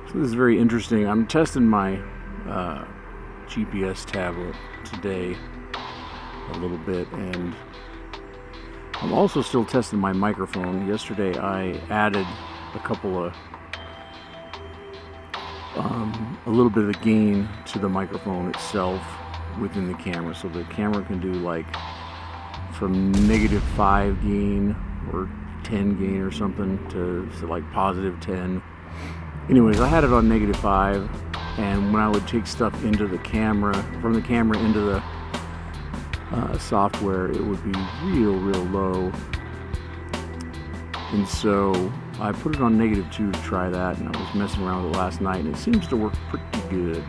So this is very interesting. I'm testing my GPS tablet today a little bit, and I'm also still testing my microphone. Yesterday I added a couple of a little bit of gain to the microphone itself within the camera, so the camera can do like from -5 gain or 10 gain or something to like +10. Anyways, I had it on -5, and when I would take stuff into the camera, from the camera into the software, it would be real low. And so I put it on -2 to try that, and I was messing around with it last night, and it seems to work pretty good.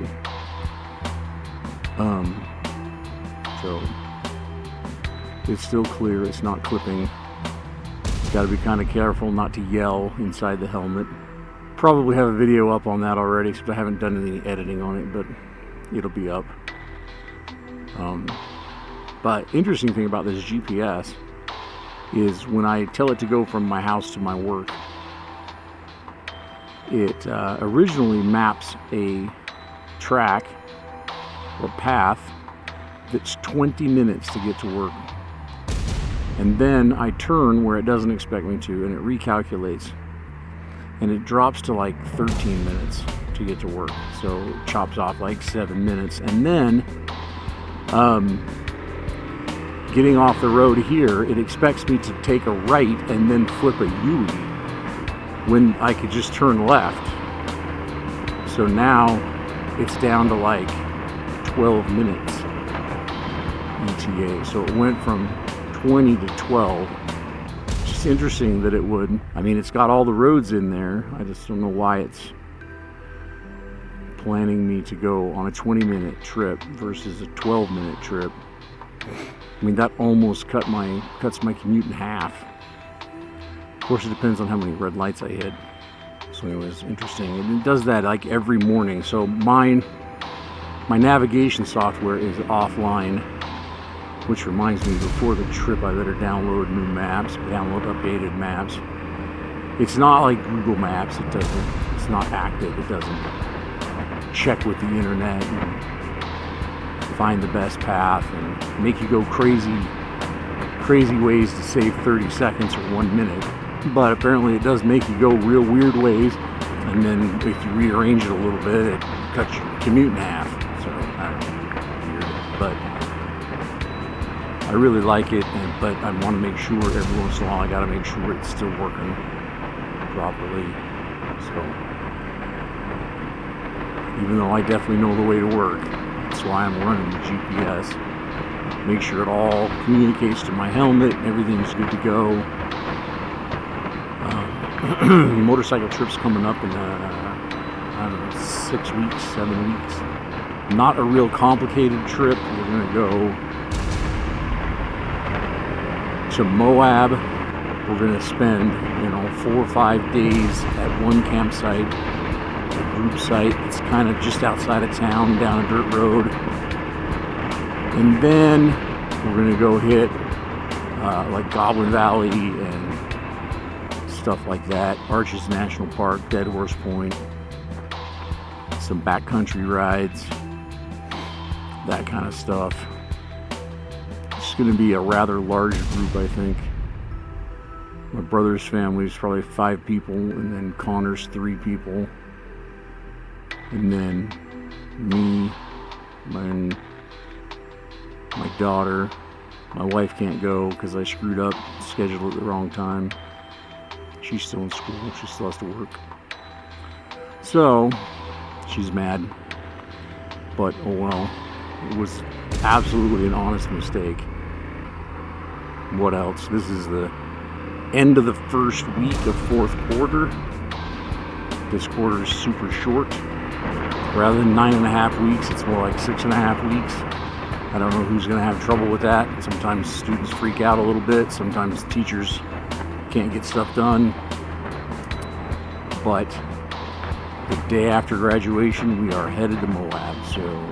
So it's still clear, it's not clipping. Got to be kind of careful not to yell inside the helmet. Probably have a video up on that already, except I haven't done any editing on it, but it'll be up. But interesting thing about this GPS is when I tell it to go from my house to my work, it originally maps a track or path that's 20 minutes to get to work. And then I turn where it doesn't expect me to, and it recalculates. And it drops to like 13 minutes to get to work. So it chops off like 7 minutes. And then, getting off the road here, it expects me to take a right and then flip a U when I could just turn left. So now it's down to like 12 minutes ETA. So it went from 20 to 12. It's just interesting that it would. I mean, it's got all the roads in there. I just don't know why it's planning me to go on a 20-minute trip versus a 12-minute trip. I mean, that almost cuts my commute in half. Of course, it depends on how many red lights I hit. So anyways, interesting. And it does that like every morning. So my navigation software is offline, which reminds me, before the trip I better download new maps, download updated maps. It's not like Google Maps. It's not active. It doesn't check with the internet and find the best path and make you go crazy ways to save 30 seconds or 1 minute. But apparently it does make you go real weird ways, and then if you rearrange it a little bit, it cuts your commute in half. So I don't know, weird. But I really like it, but I want to make sure every once in a while I got to make sure it's still working properly. So even though I definitely know the way to work, that's why I'm running the GPS. Make sure it all communicates to my helmet, everything's good to go. Motorcycle trip's coming up in, I don't know, 6 weeks, 7 weeks. Not a real complicated trip. We're going to go to Moab. We're going to spend, 4 or 5 days at one campsite, a group site. It's kind of just outside of town, down a dirt road. And then we're going to go hit like Goblin Valley and stuff like that. Arches National Park, Dead Horse Point, some backcountry rides, that kind of stuff. It's going to be a rather large group, I think. My brother's family is probably 5 people, and then Connor's 3 people, and then me, and my daughter. My wife can't go because I screwed up, scheduled it the wrong time. She's still in school, she still has to work. So, she's mad. But, oh well. It was absolutely an honest mistake. What else? This is the end of the first week of 4th quarter. This quarter is super short. Rather than 9.5 weeks, it's more like 6.5 weeks. I don't know who's going to have trouble with that. Sometimes students freak out a little bit. Sometimes teachers can't get stuff done. But the day after graduation, we are headed to Moab, so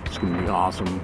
it's going to be awesome.